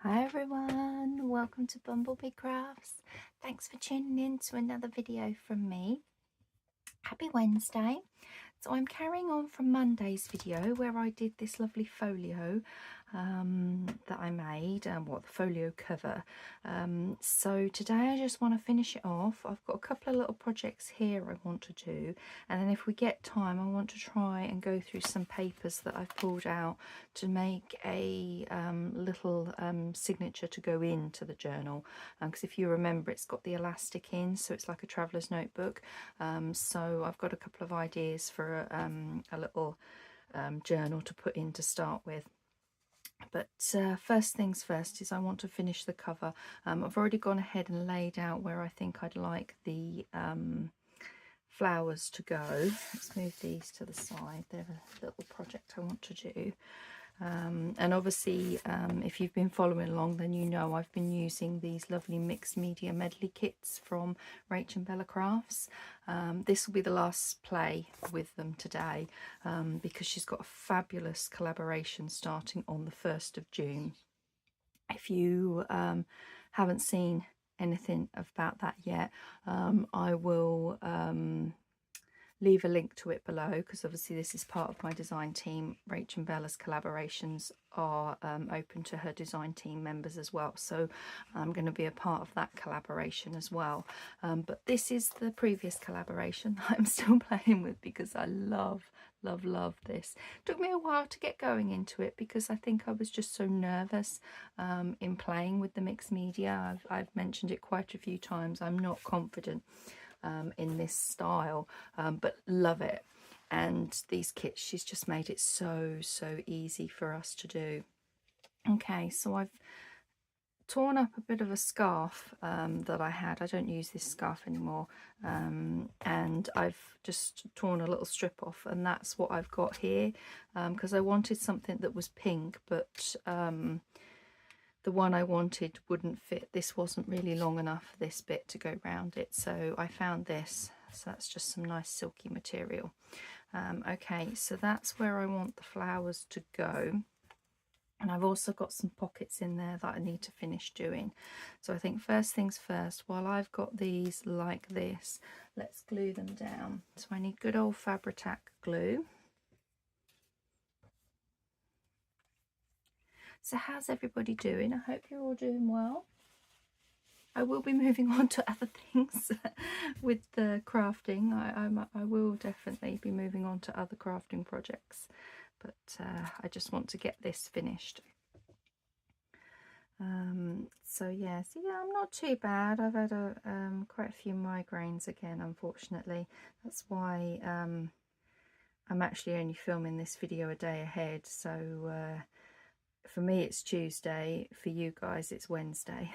Hi everyone, welcome to BumbleBeeCrafts. Thanks for tuning in to another video from me. Happy Wednesday. So I'm carrying on from Monday's video where I did this lovely folio that I made, the folio cover. So today I just want to finish it off. I've got a couple of little projects here I want to do, and then if we get time I want to try and go through some papers that I've pulled out to make a little signature to go into the journal, because if you remember it's got the elastic in, so it's like a traveller's notebook. So I've got a couple of ideas for a little journal to put in to start with. But first things first is I want to finish the cover. I've already gone ahead and laid out where I think I'd like the flowers to go. Let's move these to the side. They're a little project I want to do. And obviously if you've been following along, then you know I've been using these lovely mixed media medley kits from BumbleBeeCrafts. This will be the last play with them today, because she's got a fabulous collaboration starting on the 1st of June. If you haven't seen anything about that yet, I will leave a link to it below, because obviously this is part of my design team. Rach and Bella's collaborations are open to her design team members as well, so I'm going to be a part of that collaboration as well. But this is the previous collaboration that I'm still playing with, because I love this. It took me a while to get going into it because I think I was just so nervous in playing with the mixed media. I've mentioned it quite a few times. I'm not confident in this style, but love it. And these kits, she's just made it so easy for us to do. Okay, so I've torn up a bit of a scarf that I had. I don't use this scarf anymore, and I've just torn a little strip off, and that's what I've got here, because I wanted something that was pink, but the one I wanted wouldn't fit. This wasn't really long enough, this bit, to go round it, so I found this. So that's just some nice silky material. Okay, so that's where I want the flowers to go, and I've also got some pockets in there that I need to finish doing. So I think first things first, while I've got these like this, let's glue them down. So I need good old Fabri-Tac glue. So how's everybody doing? I hope you're all doing well. I will be moving on to other things with the crafting. I will definitely be moving on to other crafting projects, but I just want to get this finished. So yeah, I'm not too bad. I've had quite a few migraines again, unfortunately. That's why I'm actually only filming this video a day ahead. So for me it's Tuesday, for you guys it's Wednesday.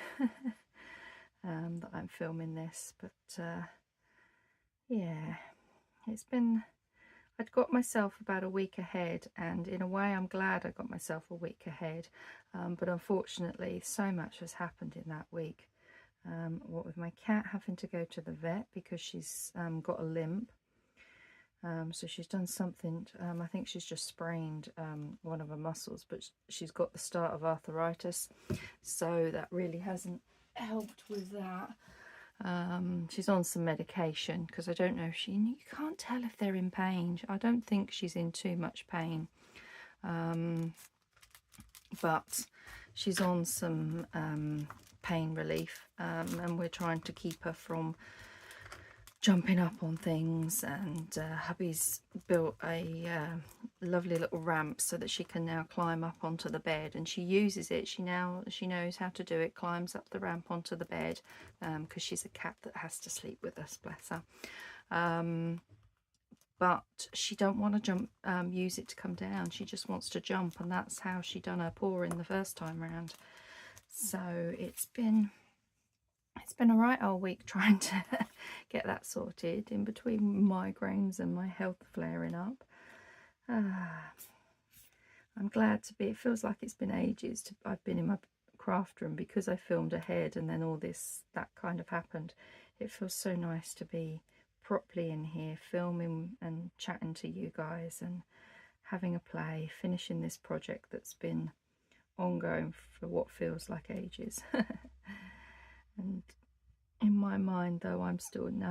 That I'm filming this, but yeah, I'd got myself about a week ahead, and in a way I'm glad I got myself a week ahead, but unfortunately so much has happened in that week. What with my cat having to go to the vet because she's got a limp, so she's done something, I think she's just sprained one of her muscles, but she's got the start of arthritis, so that really hasn't helped with that. She's on some medication, because I don't know if you can't tell if they're in pain. I don't think she's in too much pain, but she's on some pain relief, and we're trying to keep her from jumping up on things, and hubby's built a lovely little ramp so that she can now climb up onto the bed, and she uses it. She knows how to do it, climbs up the ramp onto the bed, because she's a cat that has to sleep with us, bless her. But she don't want to jump, use it to come down. She just wants to jump, and that's how she done her paw in the first time round. So it's been a right old week trying to get that sorted, in between migraines and my health flaring up. I'm glad to be, it feels like it's been ages I've been in my craft room, because I filmed ahead and then all that kind of happened. It feels so nice to be properly in here filming and chatting to you guys and having a play, finishing this project that's been ongoing for what feels like ages. And in my mind, though, I'm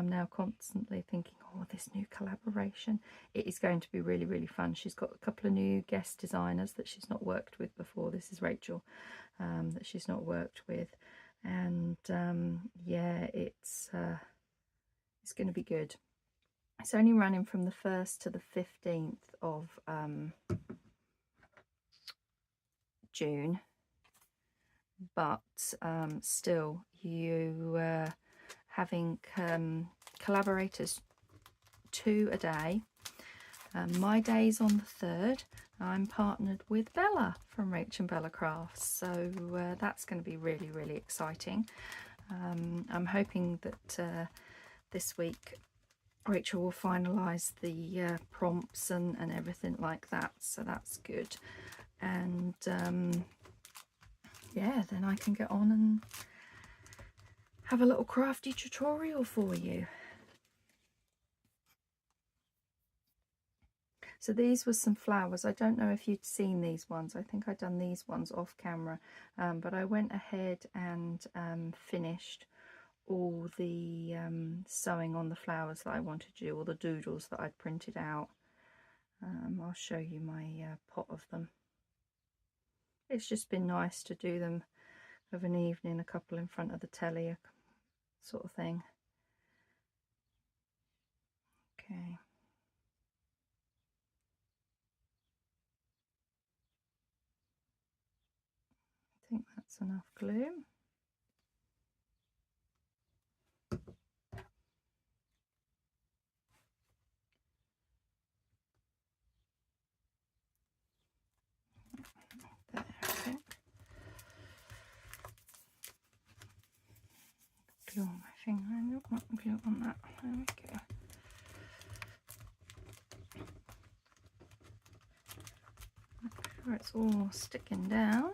now constantly thinking, oh, this new collaboration, it is going to be really, really fun. She's got a couple of new guest designers that she's not worked with before. This is Rachel, that she's not worked with, and yeah, it's going to be good. It's only running from the 1st to the 15th of June, but still, you having collaborators 2 a day. My day's on the 3rd. I'm partnered with Bella from BumbleBeeCrafts, so that's going to be really, really exciting. I'm hoping that this week Rachel will finalise the prompts and everything like that, so that's good. And yeah, then I can get on and have a little crafty tutorial for you. So these were some flowers. I don't know if you'd seen these ones. I think I'd done these ones off camera, but I went ahead and finished all the sewing on the flowers that I wanted to do, all the doodles that I'd printed out. I'll show you my pot of them. It's just been nice to do them of an evening, a couple in front of the telly, sort of thing. Okay. I think that's enough glue. There, okay. Glue on my finger. I don't want glue on that. There we go. Make sure it's all sticking down.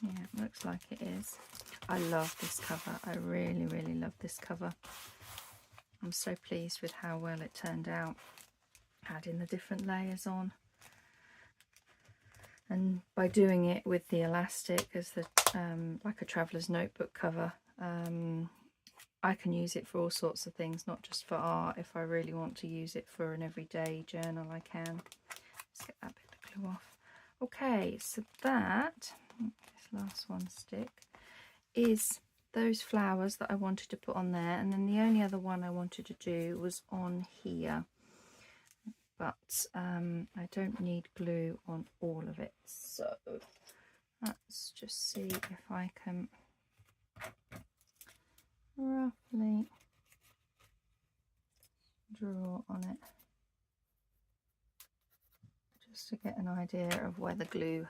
Yeah, it looks like it is. I love this cover. I really, really love this cover. I'm so pleased with how well it turned out. Adding the different layers on. And by doing it with the elastic as the like a traveller's notebook cover, I can use it for all sorts of things, not just for art. If I really want to use it for an everyday journal, I can. Let's get that bit of glue off. Okay, so that, this last one stick, is those flowers that I wanted to put on there, and then the only other one I wanted to do was on here. But I don't need glue on all of it, so let's just see if I can roughly draw on it just to get an idea of where the glue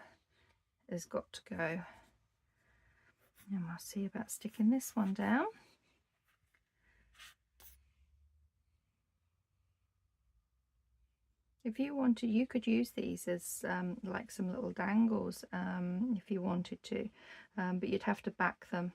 has got to go, and we'll see about sticking this one down. If you wanted, you could use these as like some little dangles if you wanted to, but you'd have to back them.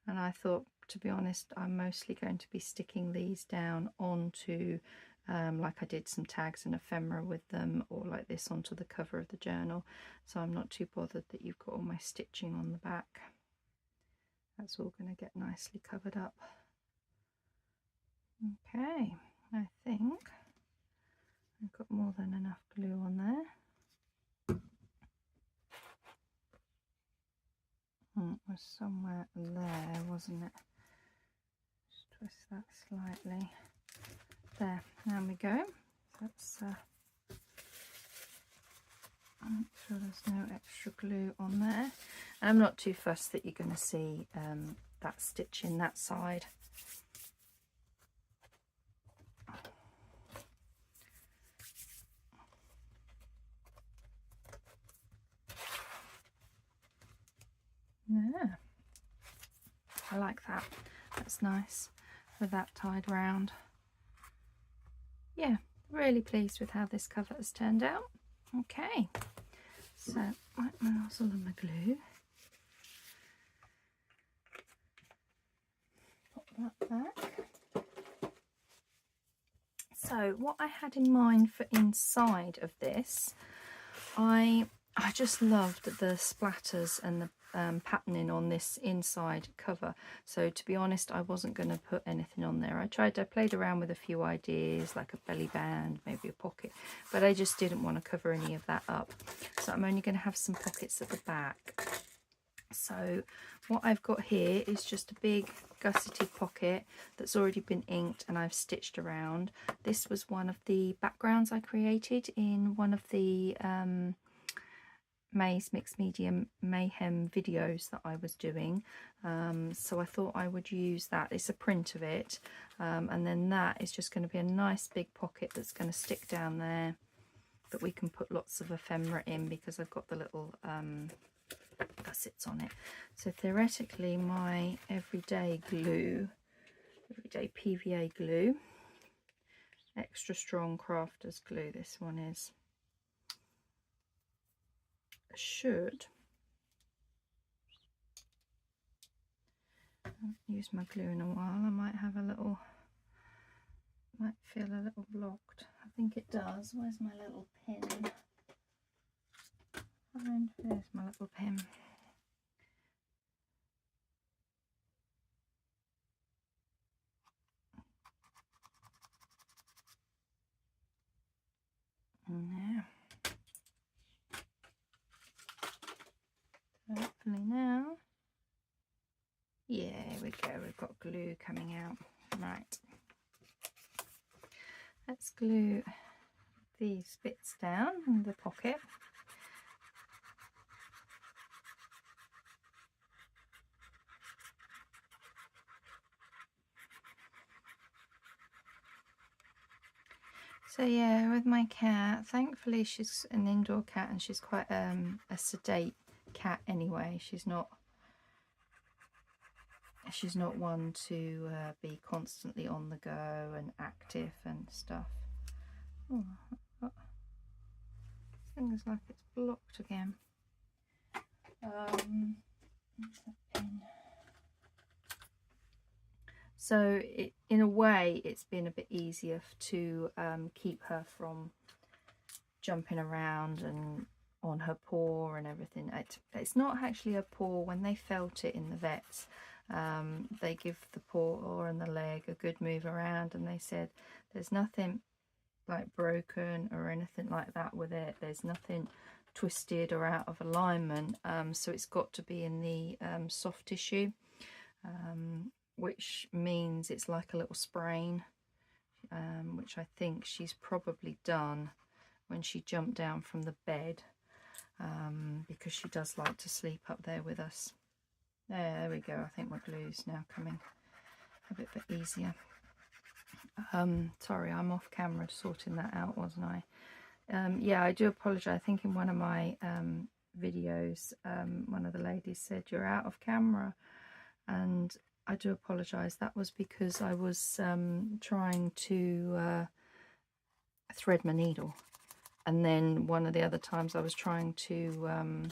And I thought, to be honest, I'm mostly going to be sticking these down onto, like I did some tags and ephemera with them, or like this onto the cover of the journal. So I'm not too bothered that you've got all my stitching on the back. That's all going to get nicely covered up. Okay, I think I've got more than enough glue on there. It was somewhere there, wasn't it? Just twist that slightly. There, there we go. Let's make sure there's no extra glue on there. I'm not too fussed that you're going to see that stitch in that side. Yeah, I like that. That's nice with that tied round. Yeah, really pleased with how this cover has turned out. Okay, so wipe my nozzle and my glue. Pop that back. So what I had in mind for inside of this, I just loved the splatters and the patterning on this inside cover. So to be honest, I wasn't going to put anything on there. I played around with a few ideas, like a belly band, maybe a pocket, but I just didn't want to cover any of that up. So I'm only going to have some pockets at the back. So what I've got here is just a big gusseted pocket that's already been inked and I've stitched around. This was one of the backgrounds I created in one of the May's Mixed Medium Mayhem videos that I was doing. So I thought I would use that. It's a print of it, and then that is just going to be a nice big pocket that's going to stick down there that we can put lots of ephemera in, because I've got the little gussets on it. So theoretically my everyday glue, everyday PVA glue, extra strong crafters glue, this one is, should, I haven't used my glue in a while, I might have a little, might feel a little blocked. I think it does. Where's my little pin? There's my little pin. Now, hopefully now, yeah, here we go, we've got glue coming out. Right, let's glue these bits down in the pocket. So yeah, with my cat, thankfully she's an indoor cat and she's quite a sedate cat anyway. She's not one to be constantly on the go and active and stuff. Oh, things like it's blocked again. Pin. So in a way it's been a bit easier to keep her from jumping around and on her paw and everything. It's not actually a paw. When they felt it in the vets, they give the paw and the leg a good move around, and they said there's nothing like broken or anything like that with it. There's nothing twisted or out of alignment, so it's got to be in the soft tissue, which means it's like a little sprain, which I think she's probably done when she jumped down from the bed, because she does like to sleep up there with us. There we go. I think my glue's now coming a bit easier. Sorry, I'm off camera sorting that out, wasn't I? Yeah, I do apologise. I think in one of my videos, one of the ladies said you're out of camera, and I do apologise. That was because I was trying to thread my needle, and then one of the other times I was trying to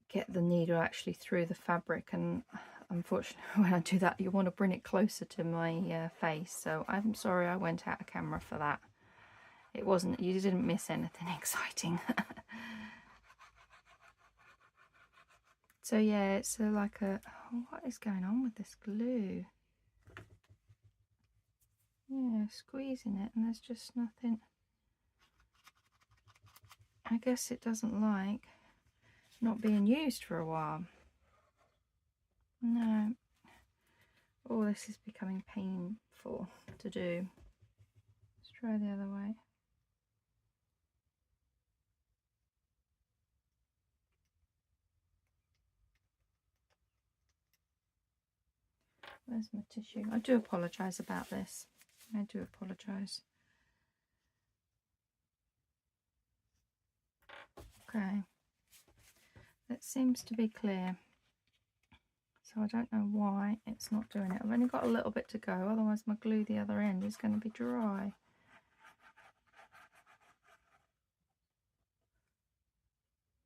get the needle actually through the fabric, and unfortunately when I do that you want to bring it closer to my face, so I'm sorry I went out of camera for that. It wasn't, you didn't miss anything exciting. So yeah, it's like a, oh, what is going on with this glue? Yeah, squeezing it and there's just nothing. I guess it doesn't like not being used for a while. No. Oh, this is becoming painful to do. Let's try the other way. Where's my tissue? I do apologise about this. I do apologise. Okay. That seems to be clear. So I don't know why it's not doing it. I've only got a little bit to go, otherwise my glue the other end is going to be dry.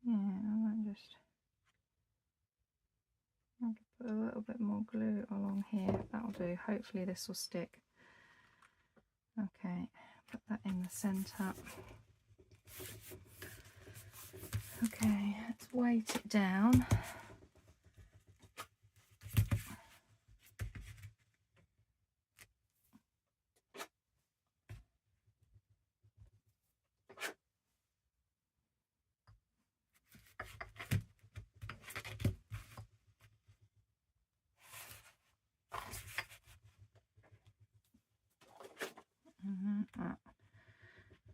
Yeah, I might just have to put a little bit more glue along here. That'll do. Hopefully this will stick. Okay, put that in the centre. Okay, let's weight it down.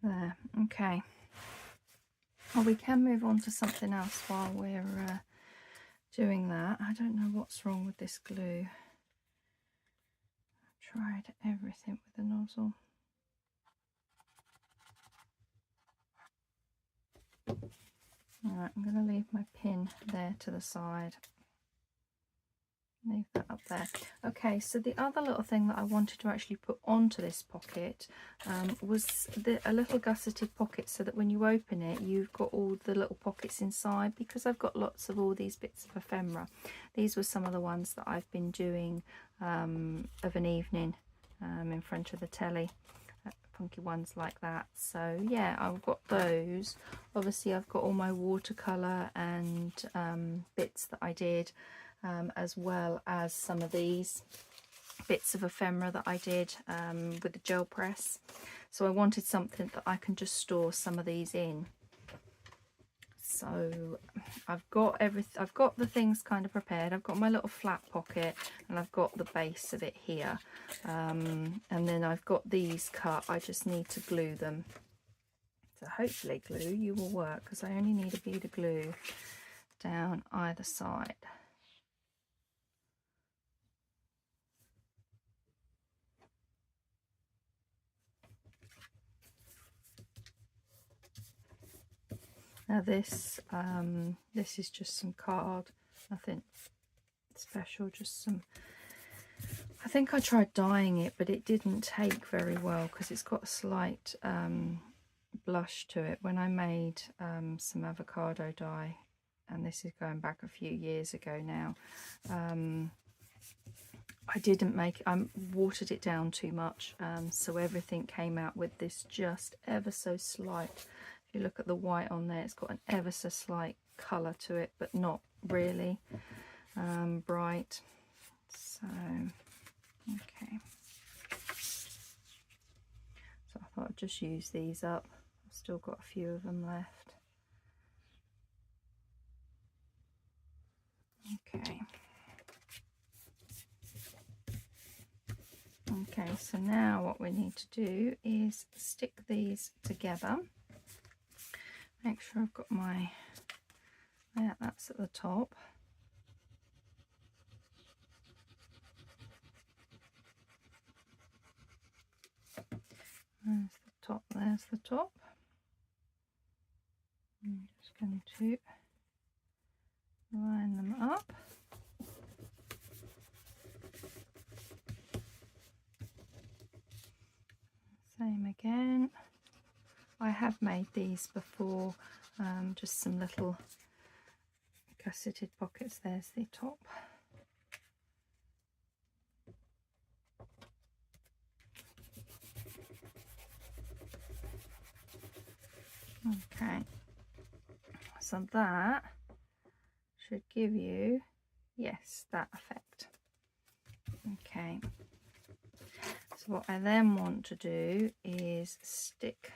There, okay. Well, we can move on to something else while we're doing that. I don't know what's wrong with this glue. I've tried everything with the nozzle. Alright, I'm going to leave my pin there to the side. Leave that up there. Okay, so the other little thing that I wanted to actually put onto this pocket was a little gusseted pocket, so that when you open it you've got all the little pockets inside, because I've got lots of all these bits of ephemera. These were some of the ones that I've been doing of an evening in front of the telly. Funky ones like that. So yeah, I've got those. Obviously I've got all my watercolour and bits that I did, as well as some of these bits of ephemera that I did with the gel press. So I wanted something that I can just store some of these in. So I've got everything. I've got the things kind of prepared. I've got my little flat pocket and I've got the base of it here, and then I've got these cut. I just need to glue them. So hopefully you will work, because I only need a bead of glue down either side. Now this is just some card, nothing special, just some. I think I tried dyeing it, but it didn't take very well because it's got a slight blush to it. When I made some avocado dye, and this is going back a few years ago now, I didn't make it, I watered it down too much, so everything came out with this just ever so slight. If you look at the white on there, it's got an ever so slight colour to it, but not really bright. So, okay. So I thought I'd just use these up. I've still got a few of them left. Okay. Okay, so now what we need to do is stick these together. Make sure I've got my, yeah, that's at the top. There's the top, there's the top. I'm just going to line them up. Same again. I have made these before, just some little gusseted pockets. There's the top. Okay, so that should give you, yes, that effect. Okay, so what I then want to do is stick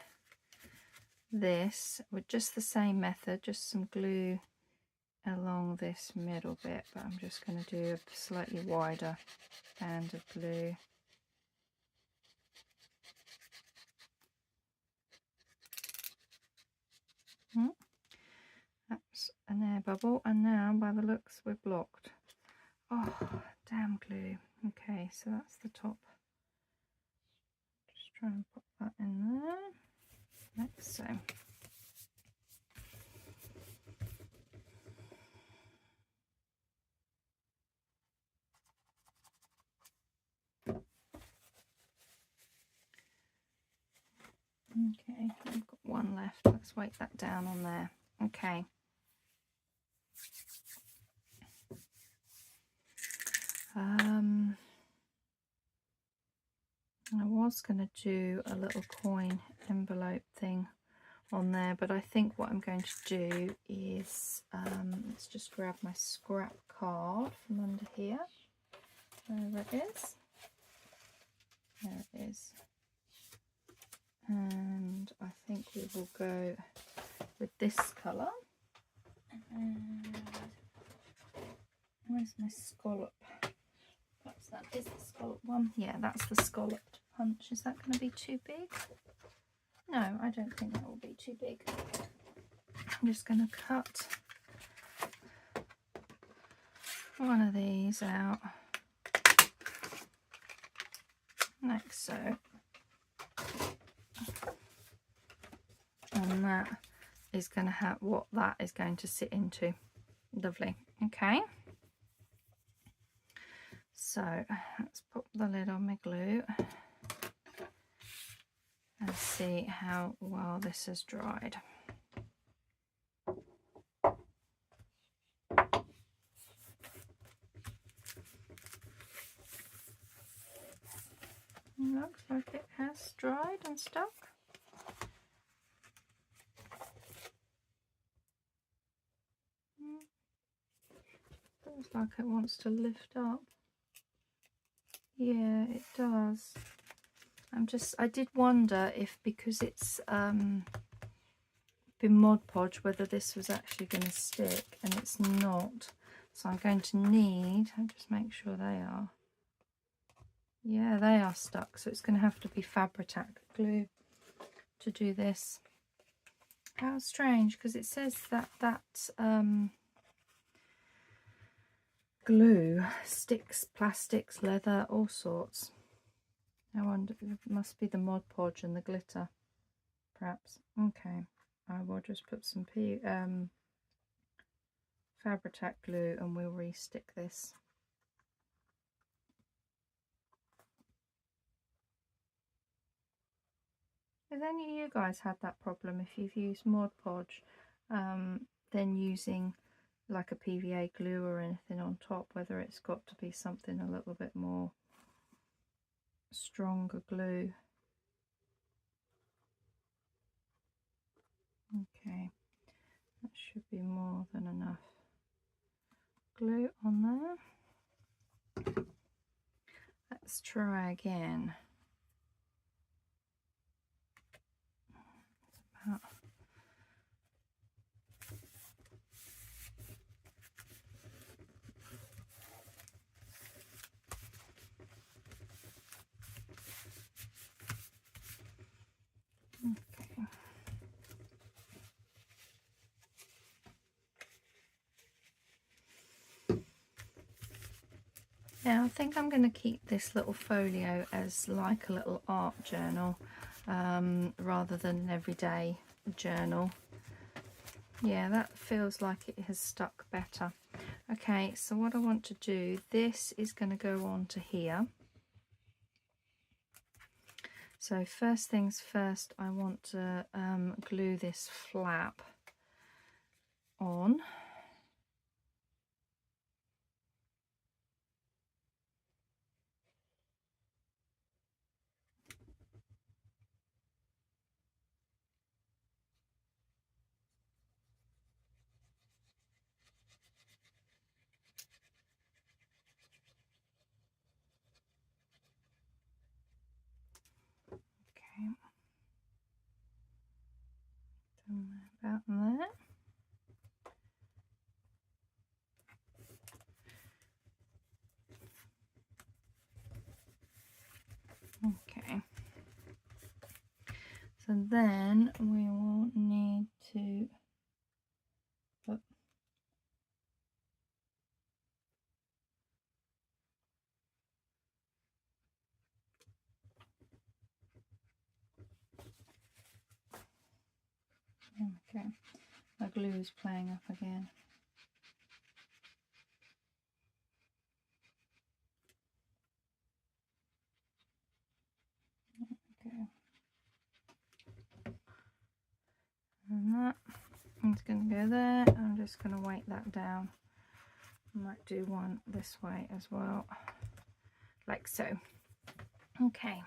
this with just the same method, just some glue along this middle bit, but I'm just going to do a slightly wider band of glue. That's an air bubble, and now by the looks we're blocked. Oh, damn glue. Okay, so that's the top. Just try and put that in there, like so. Okay, I've got one left. Let's weight that down on there. Okay. I was going to do a little coin envelope thing on there, but I think what I'm going to do is let's just grab my scrap card from under here. There it is. There it is. And I think we will go with this colour. And where's my scallop? Perhaps that is the scallop one. Yeah, that's the scalloped punch. Is that going to be too big? No, I don't think that will be too big. I'm just going to cut one of these out, like so. And that is going to have what that is going to sit into. Lovely. Okay. So let's put the lid on my glue and see how well this has dried. Looks like it has dried and stuck. Feels like it wants to lift up. Yeah, it does. I did wonder if, because it's been Mod Podge, whether this was actually going to stick, and it's not. So I'm going to need, I'll just make sure they are. Yeah, they are stuck, so it's going to have to be Fabri-Tac glue to do this. How strange, because it says that glue sticks, plastics, leather, all sorts. I wonder, it must be the Mod Podge and the glitter, perhaps. Okay, I will just put some Fabri-Tac glue and we'll re-stick this. Has any of you guys had that problem if you've used Mod Podge, then using like a PVA glue or anything on top, whether it's got to be something a little bit more stronger glue? Okay, that should be more than enough glue on there. Let's try again. About Now I think I'm going to keep this little folio as like a little art journal rather than an everyday journal. Yeah, that feels like it has stuck better. Okay, so what I want to do, this is going to go on to here. So first things first, I want to glue this flap on. Okay, about there. Okay, so then we will need to put okay, my glue is playing up again. Okay, and that is going to go there. I'm just going to weight that down I might do one this way as well, like so. Okay,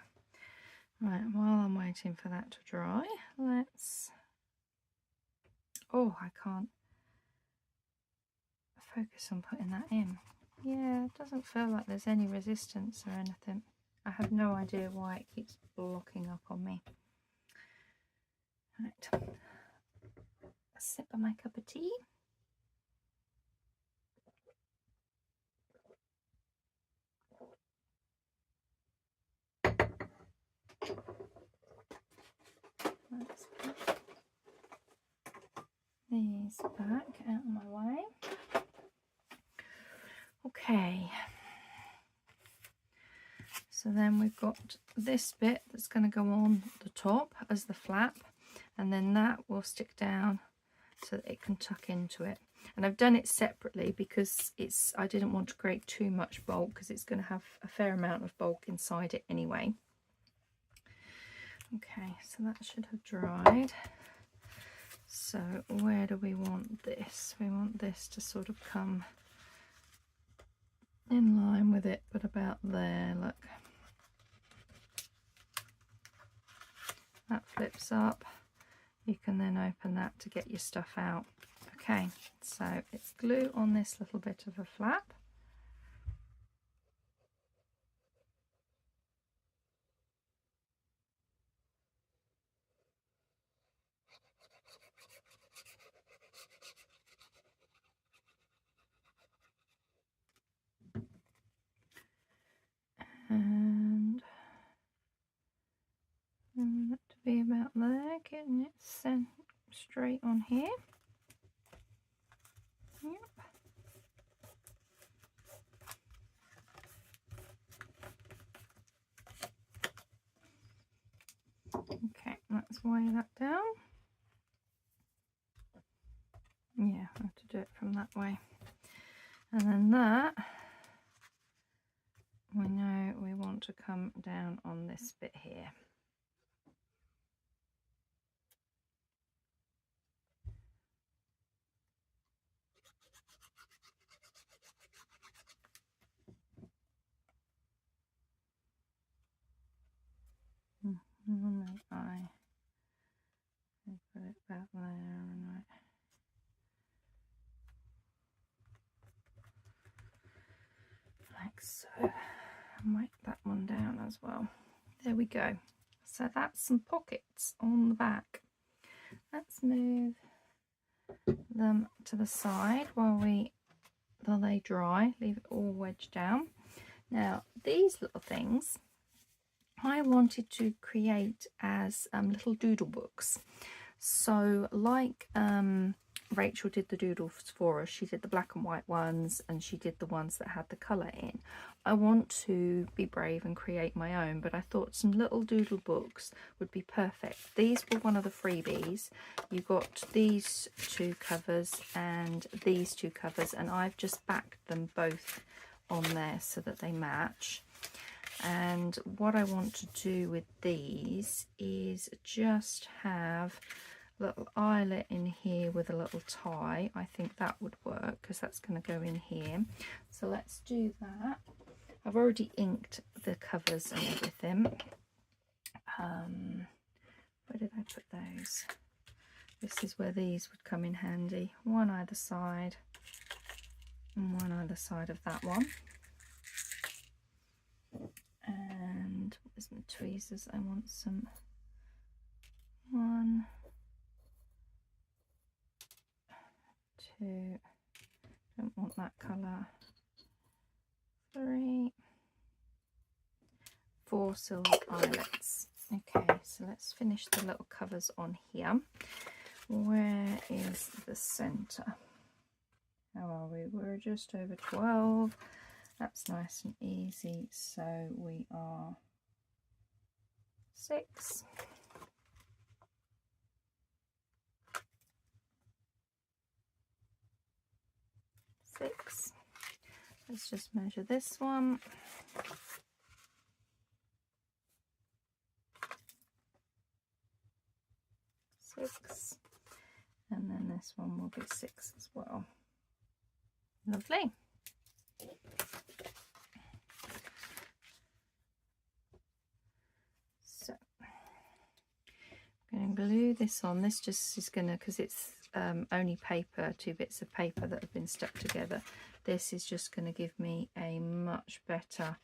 right, while I'm waiting for that to dry, let's, oh, I can't focus on putting that in. Yeah, it doesn't feel like there's any resistance or anything. I have no idea why it keeps blocking up on me. Right, a sip of my cup of tea. Let's put these back out of my way. Okay, so then we've got this bit that's going to go on the top as the flap, and then that will stick down so that it can tuck into it. And I've done it separately because I didn't want to create too much bulk, because it's going to have a fair amount of bulk inside it anyway. Okay, so that should have dried. So where do we want this? We want this to sort of come in line with it, but about there, look. That flips up. You can then open that to get your stuff out. Okay, so it's glue on this little bit of a flap. And I want it to be about there, getting it sent straight on here. Yep. Okay, let's wire that down. Yeah, I have to do it from that way. And then that, we know we want to come down on this bit here. And then I put it back there, and like so. And wipe that one down as well. There we go. So that's some pockets on the back. Let's move them to the side while they dry. Leave it all wedged down. Now these little things I wanted to create as little doodle books. So like Rachel did the doodles for us. She did the black and white ones, and she did the ones that had the colour in. I want to be brave and create my own, but I thought some little doodle books would be perfect. These were one of the freebies. You got these two covers and these two covers, and I've just backed them both on there so that they match. And what I want to do with these is just have a little eyelet in here with a little tie. I think that would work because that's going to go in here. So let's do that. I've already inked the covers and everything. Where did I put those? This is where these would come in handy. One either side and one either side of that one. And where's my tweezers? I want some. 1, 2, don't want that colour. 3, 4 silver eyelets. Okay, so let's finish the little covers on here. Where is the centre? How are we? We're just over 12. That's nice and easy. So we are 6. 6. Let's just measure this one. 6. And then this one will be 6 as well. Lovely. glue this on. This just is gonna, because it's only paper, 2 bits of paper that have been stuck together, this is just going to give me a much better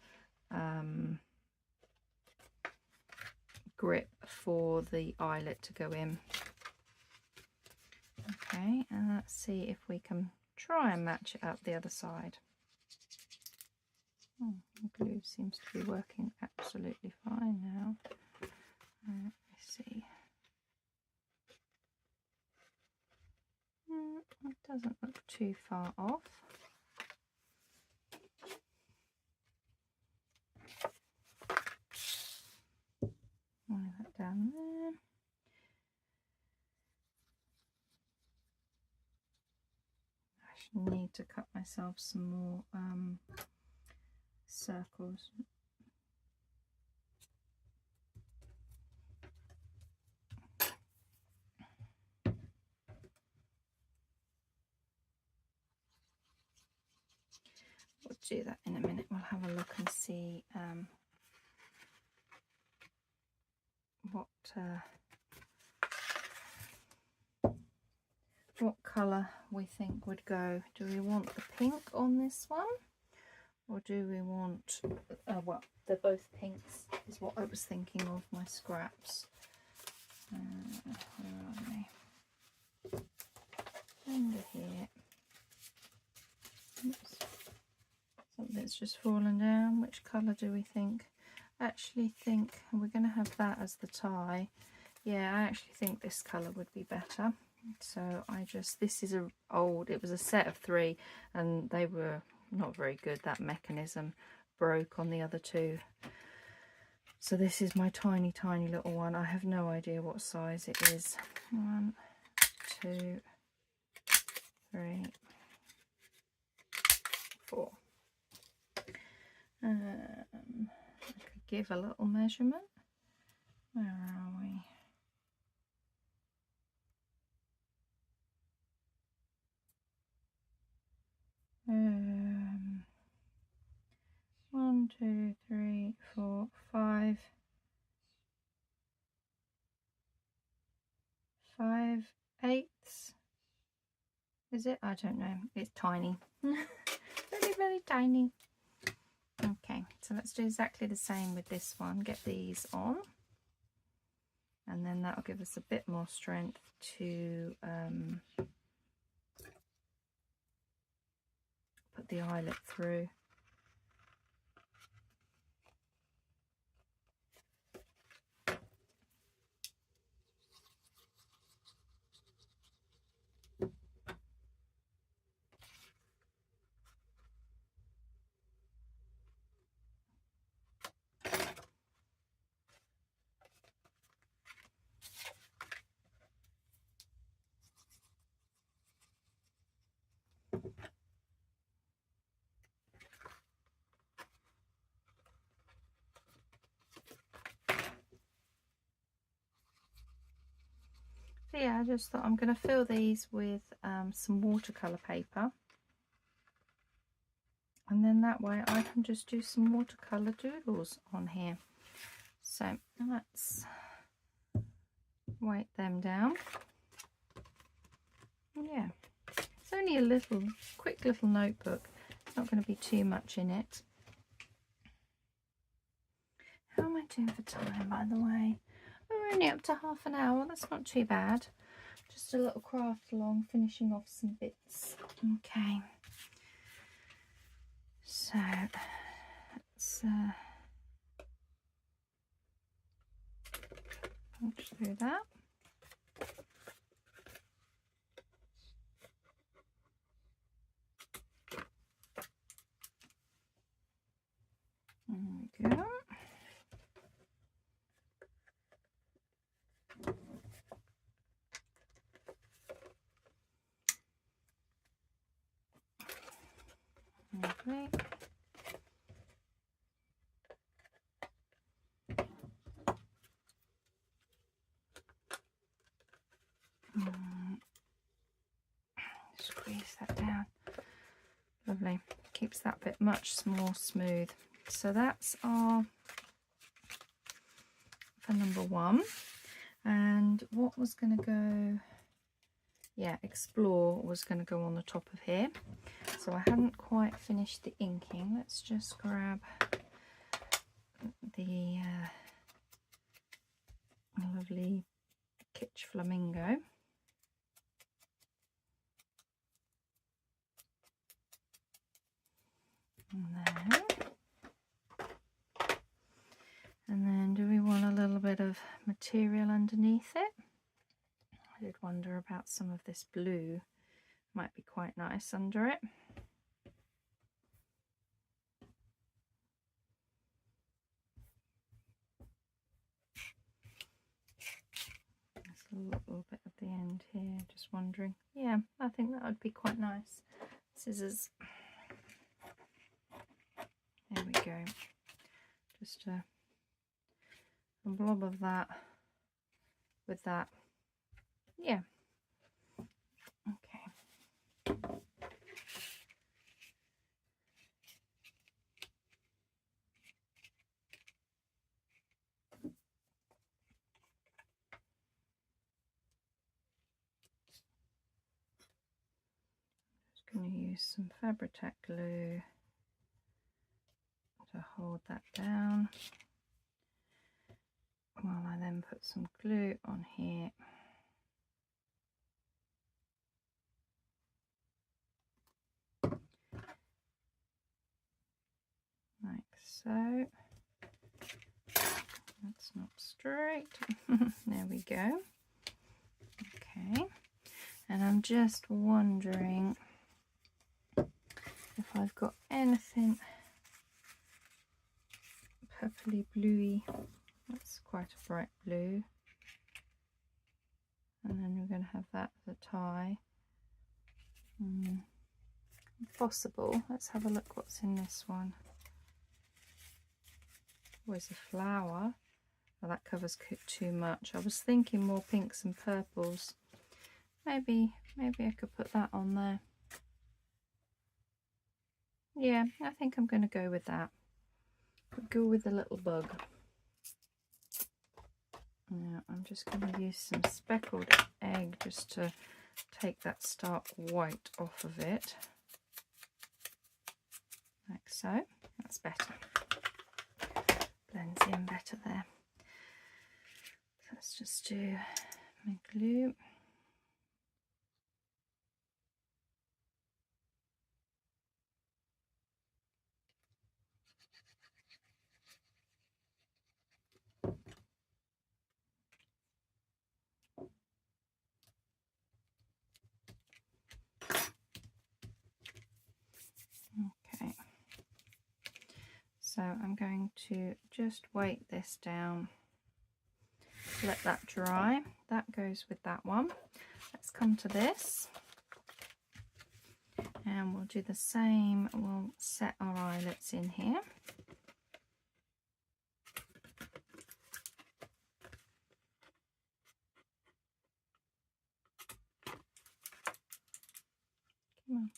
grip for the eyelet to go in. Okay, and let's see if we can try and match it up the other side. The glue seems to be working absolutely fine now. Let me see. It doesn't look too far off. Lay that down there. I should need to cut myself some more circles. We'll do that in a minute. We'll have a look and see what colour we think would go. Do we want the pink on this one, or do we want well, they're both pinks is what I was thinking of, my scraps. Where are they? Under here. Oops. Something's just fallen down. Which colour do we think? I actually think we're going to have that as the tie. Yeah, I actually think this colour would be better. So this is it was a set of 3 and they were not very good. That mechanism broke on the other 2. So this is my tiny, tiny little one. I have no idea what size it is. 1, 2, 3, 4. I could give a little measurement. Where are we? One, 2, 3, 4, 5. 5/8. Is it? I don't know. It's tiny. Very, very tiny. Okay, so let's do exactly the same with this one. Get these on. And then that'll give us a bit more strength to put the eyelet through. So yeah, I just thought I'm going to fill these with some watercolour paper, and then that way I can just do some watercolour doodles on here. So let's weight them down. Yeah, it's only a quick little notebook. It's not going to be too much in it. How am I doing for time, by the way? We're only up to half an hour. That's not too bad. Just a little craft along, finishing off some bits. Okay. So let's punch through that. There we go. Lovely. Squeeze that down. Lovely. Keeps that bit much more smooth. So that's our for number 1. And what was going to go, yeah, explore was going to go on the top of here. So I hadn't quite finished the inking. Let's just grab the lovely Kitsch Flamingo. And then do we want a little bit of material underneath it? I did wonder about some of this blue. Might be quite nice under it. There's a little bit at the end here, just wondering. Yeah, I think that would be quite nice. Scissors. There we go. Just a blob of that with that. Yeah. Okay. Just going to use some Fabri-Tac glue to hold that down, while I then put some glue on here. Like so. That's not straight. There we go. Okay. And I'm just wondering if I've got anything purpley bluey. That's quite a bright blue. And then we're going to have that as a tie. Possible. Let's have a look what's in this one. Always a flower. Oh, that covers too much. I was thinking more pinks and purples. Maybe I could put that on there. Yeah, I think I'm going to go with that. Go with the little bug. Now I'm just going to use some speckled egg just to take that stark white off of it. Like so. That's better. Blends in better there. Let's just do my glue. Okay, so I'm going to just weight this down, let that dry. That goes with that one. Let's come to this and we'll do the same. We'll set our eyelets in here. Come on.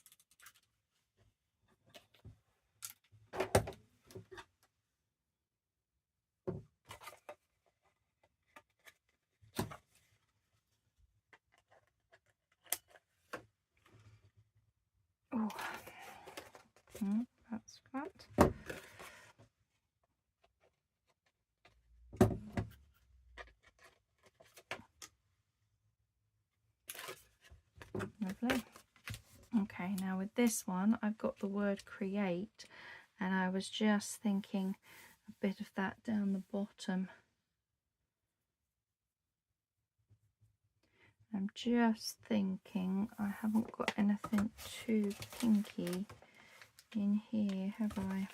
Oh, that's flat. Lovely. Okay, now with this one, I've got the word create, and I was just thinking a bit of that down the bottom. I'm just thinking I haven't got anything too pinky in here, have I?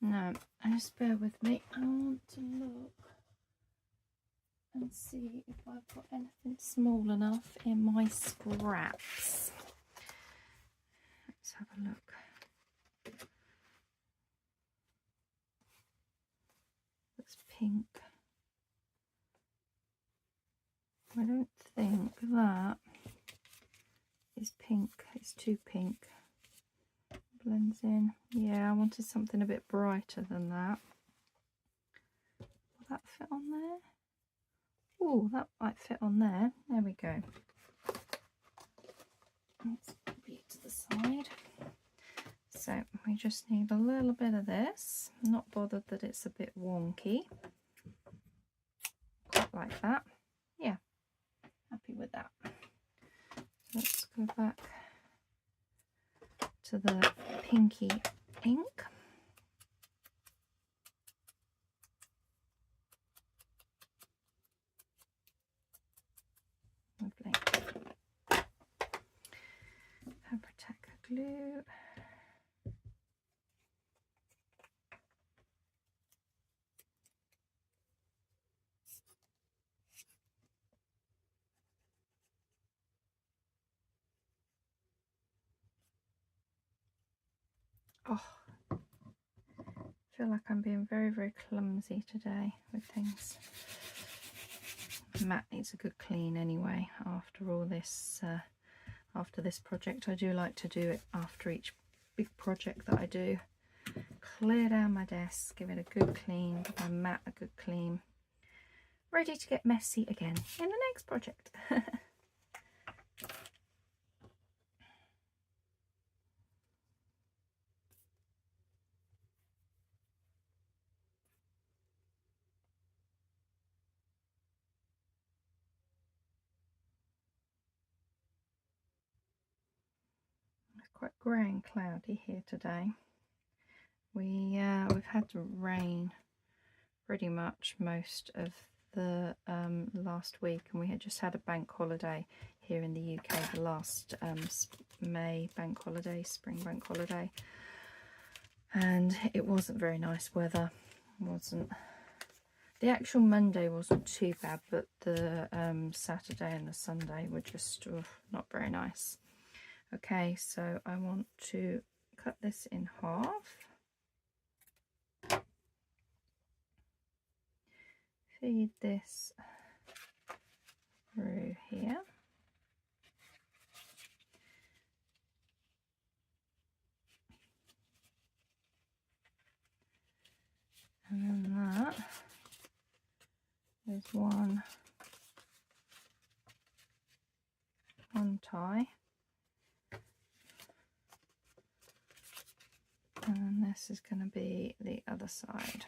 No, just bear with me. I want to look and see if I've got anything small enough in my scraps. Let's have a look. Looks pink. I don't think that is pink. It's too pink. blends in. Yeah, I wanted something a bit brighter than that. Will that fit on there? Oh, that might fit on there. There we go. Let's put it to the side. So we just need a little bit of this. I'm not bothered that it's a bit wonky. Quite like that. Yeah, happy with that. Let's go back to the pinky ink. Lovely. Fabric glue. Oh, I feel like I'm being very, very clumsy today with things. Matte needs a good clean anyway after all this. After this project, I do like to do it after each big project that I do. Clear down my desk, give it a good clean, give my mat a good clean. Ready to get messy again in the next project. It's quite grey and cloudy here today. We've had rain pretty much most of the last week, and we had just had a bank holiday here in the UK, the last May bank holiday, spring bank holiday, and it wasn't very nice weather. The actual Monday wasn't too bad, but the Saturday and the Sunday were just not very nice. Okay, so I want to cut this in half. Feed this through here. And then that is one tie. And then this is going to be the other side.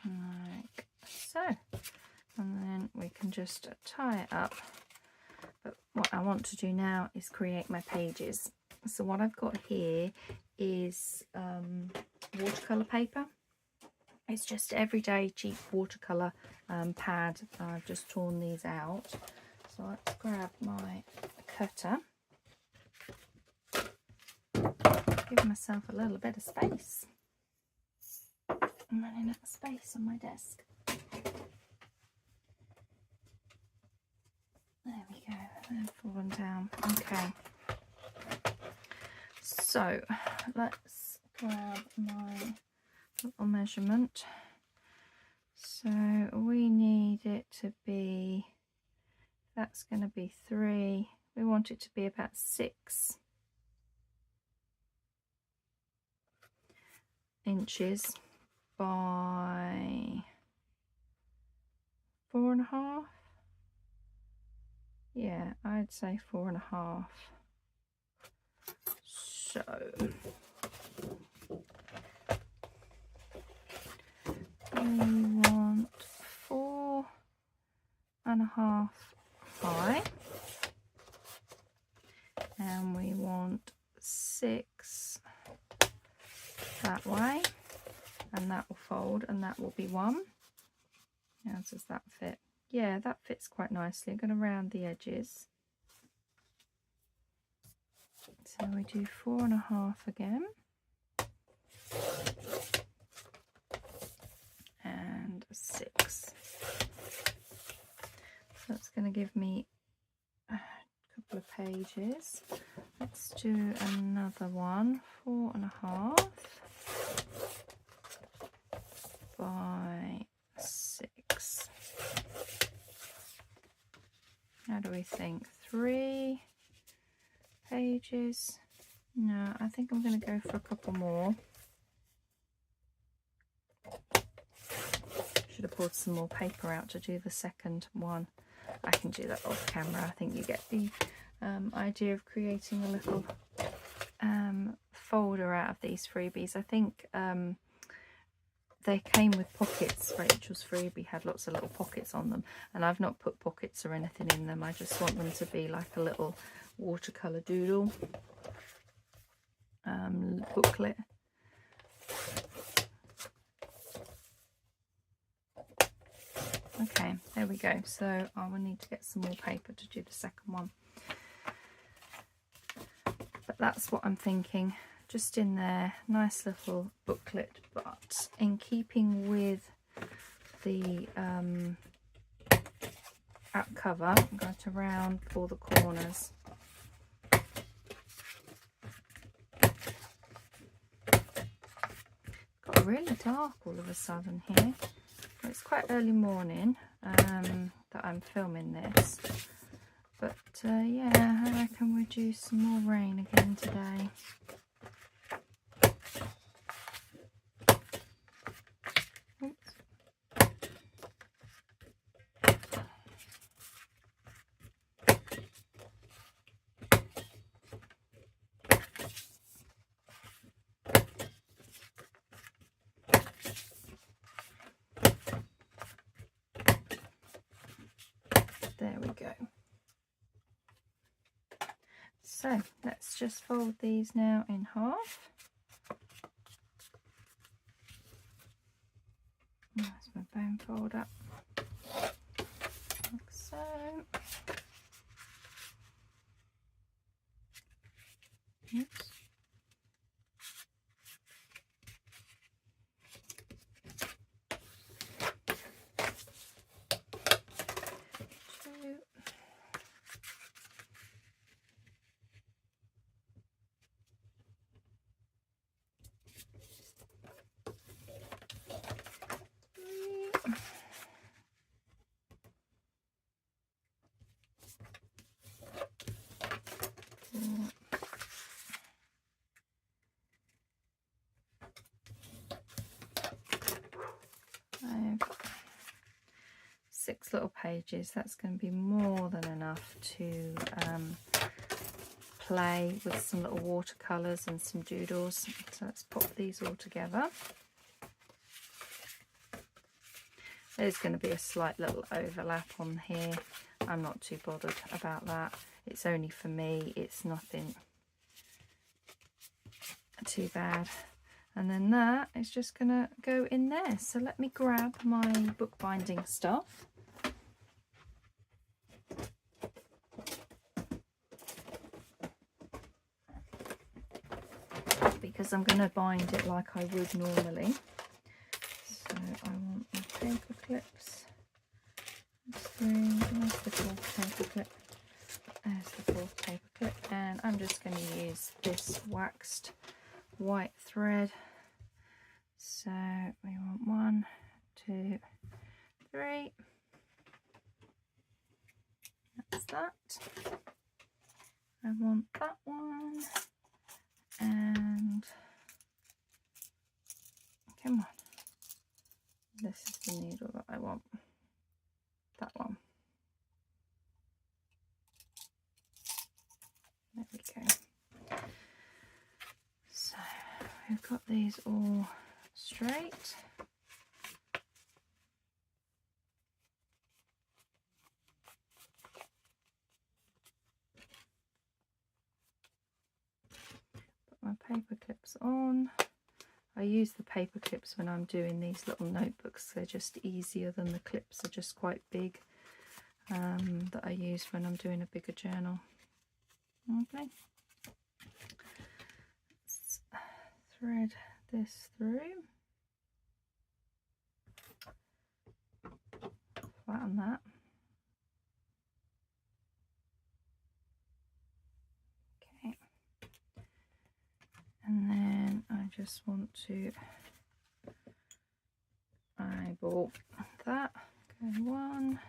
Like so. And then we can just tie it up. But what I want to do now is create my pages. So what I've got here is watercolour paper. It's just everyday cheap watercolour pad. I've just torn these out. So let's grab my cutter. Give myself a little bit of space. I'm running out of space on my desk. There we go, they've fallen down. Okay, so let's grab my little measurement. So we need it to be, that's going to be 3, we want it to be about 6 inches by 4.5. Yeah, I'd say 4.5. So we want 4.5 high, and we want 6 that way, and that will fold, and that will be 1. How does that fit? Yeah, that fits quite nicely. I'm going to round the edges. So we do 4.5 again. And 6. So that's going to give me a couple of pages. Let's do another one, 4.5. we think? 3 pages? No, I think I'm going to go for a couple more. Should have pulled some more paper out to do the second one. I can do that off camera. I think you get the idea of creating a little folder out of these freebies. I think they came with pockets. Rachel's freebie had lots of little pockets on them, and I've not put pockets or anything in them. I just want them to be like a little watercolour doodle booklet. Okay, there we go. So I will need to get some more paper to do the second one. But that's what I'm thinking. Just in there, nice little booklet, but in keeping with the out cover, I'm going to round all the corners. Got really dark all of a sudden here. It's quite early morning that I'm filming this, but yeah, I reckon we'll do some more rain again today. Oops. There we go. So let's just fold these now in half. That's my bone fold up, like so. Oops. I've got 6 little pages. That's going to be more than enough to play with some little watercolours and some doodles. So let's pop these all together. There's going to be a slight little overlap on here. I'm not too bothered about that. It's only for me. It's nothing too bad. And then that is just going to go in there. So let me grab my bookbinding stuff. Because I'm going to bind it like I would normally. So I want my paper clips. There's the fourth paper clip. There's the fourth paper clip. And I'm just going to use this waxed white thread. So we want 1, 2, 3. That's that. I want that one. And come on, this is the needle that I want, that one. There we go. So we've got these all straight. My paper clips on. I use the paper clips when I'm doing these little notebooks. They're just easier than the clips are just quite big that I use when I'm doing a bigger journal. Okay. Let's thread this through. Flatten that. And then I just want to eyeball that. Go 1,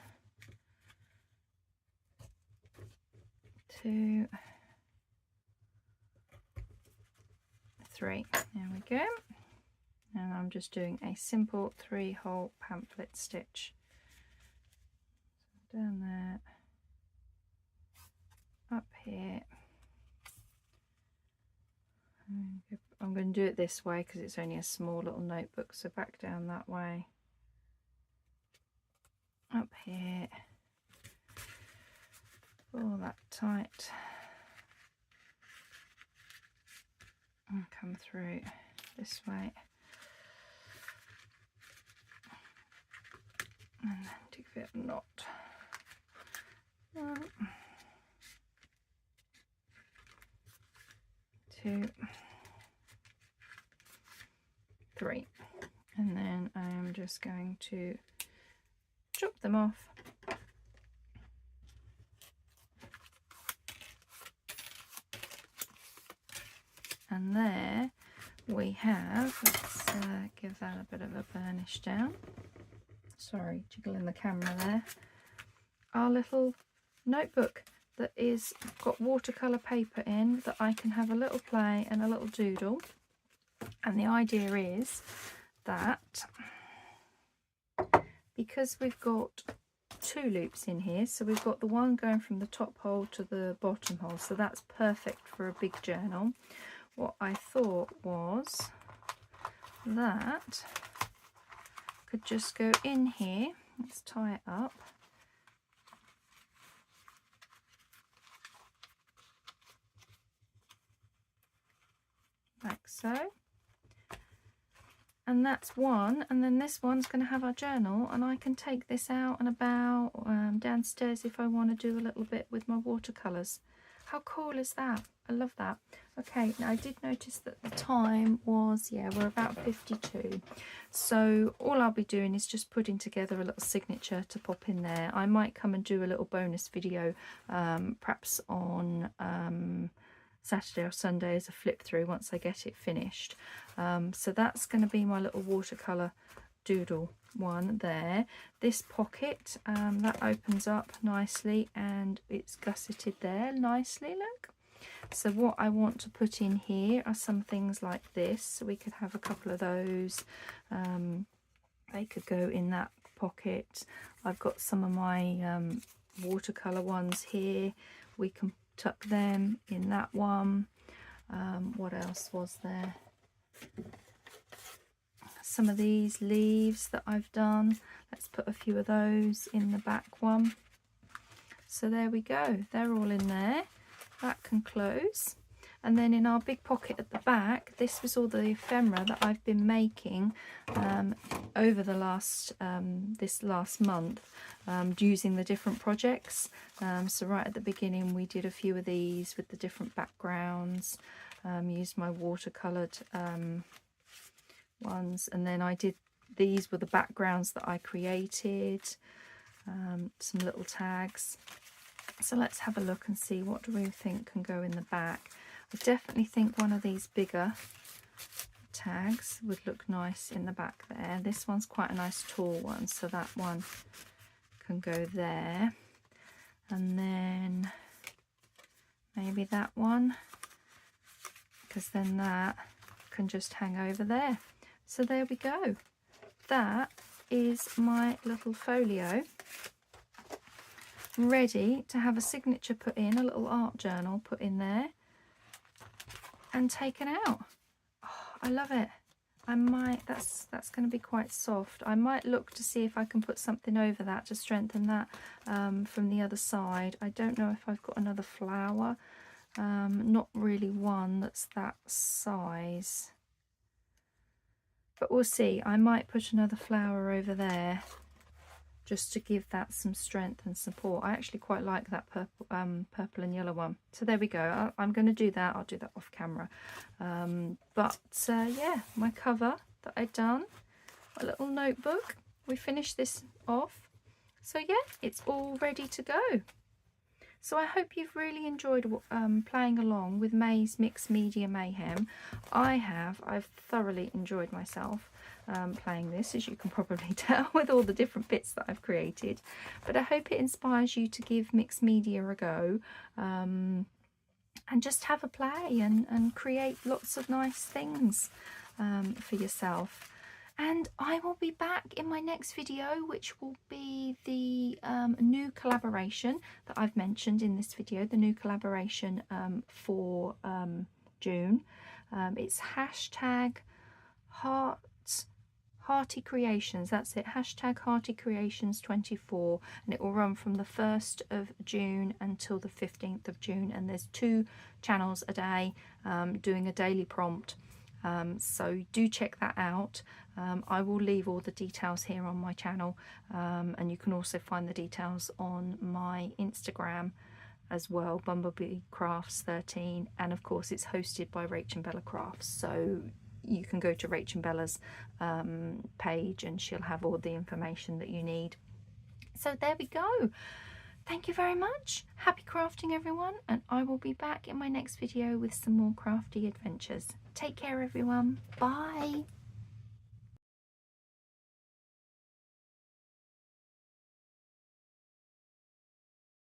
2, 3. There we go. And I'm just doing a simple 3-hole pamphlet stitch. So down there, up here. I'm going to do it this way because it's only a small little notebook, so back down that way, up here, pull that tight and come through this way, and then give it a knot. 1, 2, 3, and then I am just going to chop them off. And there we have, let's give that a bit of a burnish down. Sorry, jiggling the camera there. Our little notebook that is got watercolour paper in that I can have a little play and a little doodle. And the idea is that because we've got 2 loops in here, so we've got the one going from the top hole to the bottom hole, so that's perfect for a big journal. What I thought was that I could just go in here, let's tie it up. Like so. And that's one, and then this one's going to have our journal, and I can take this out and about downstairs if I want to do a little bit with my watercolours. How cool is that? I love that. Okay, now I did notice that the time was, yeah, we're about 52. So all I'll be doing is just putting together a little signature to pop in there. I might come and do a little bonus video, perhaps on Saturday or Sunday as a flip through once I get it finished. So that's going to be my little watercolour doodle one there. This pocket that opens up nicely and it's gusseted there nicely, look. So what I want to put in here are some things like this. So we could have a couple of those. They could go in that pocket. I've got some of my watercolour ones here. We can tuck them in that one. What else was there? Some of these leaves that I've done. Let's put a few of those in the back one. So there we go. They're all in there. That can close. And then in our big pocket at the back, this was all the ephemera that I've been making over the this last month, using the different projects. So right at the beginning we did a few of these with the different backgrounds, used my watercoloured ones, and then I did, these were the backgrounds that I created, some little tags. So let's have a look and see what do we think can go in the back. I definitely think one of these bigger tags would look nice in the back there. This one's quite a nice tall one, so that one can go there. And then maybe that one, because then that can just hang over there. So there we go. That is my little folio, ready to have a signature put in, a little art journal put in there and taken out. Oh, I love it. I might, that's going to be quite soft. I might look to see if I can put something over that to strengthen that from the other side. I don't know if I've got another flower. Not really one that's that size, but we'll see. I might put another flower over there just to give that some strength and support. I actually quite like that purple and yellow one. So there we go. I'm going to do that. I'll do that off camera. Yeah, my cover that I'd done, my little notebook. We finished this off. So yeah, it's all ready to go. So I hope you've really enjoyed playing along with May's Mixed Media Mayhem. I have. I've thoroughly enjoyed myself playing this, as you can probably tell, with all the different bits that I've created. But I hope it inspires you to give mixed media a go, and just have a play and create lots of nice things for yourself. And I will be back in my next video, which will be the new collaboration that I've mentioned in this video, the new collaboration for June. It's hashtag Hearty Creations, that's it, hashtag Hearty Creations 24, and it will run from the 1st of June until the 15th of June, and there's 2 channels a day doing a daily prompt. So do check that out. I will leave all the details here on my channel, and you can also find the details on my Instagram as well, BumbleBeeCrafts 13, and of course it's hosted by Rach and Bella Crafts, so you can go to Rach and Bella's page and she'll have all the information that you need. So there we go. Thank you very much. Happy crafting, everyone, and I will be back in my next video with some more crafty adventures. Take care, everyone. Bye.